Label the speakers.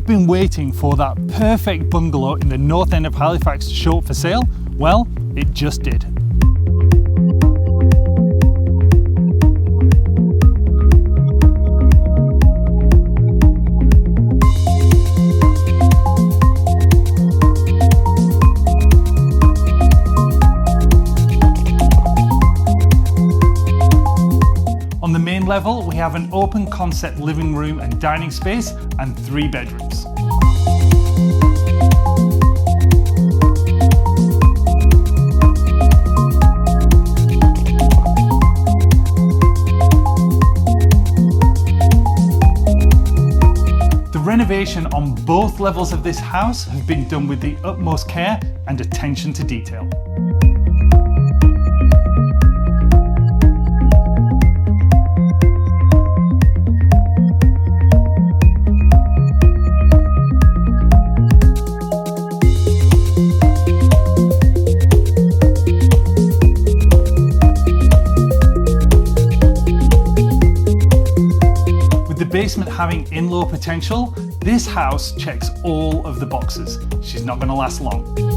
Speaker 1: you've been waiting for that perfect bungalow in the north end of Halifax to show up for sale, well, it just did. On the main level, we have an open concept living room and dining space and 3 bedrooms. The renovation on both levels of this house have been done with the utmost care and attention to detail. The basement having in-law potential, this house checks all of the boxes. She's not going to last long.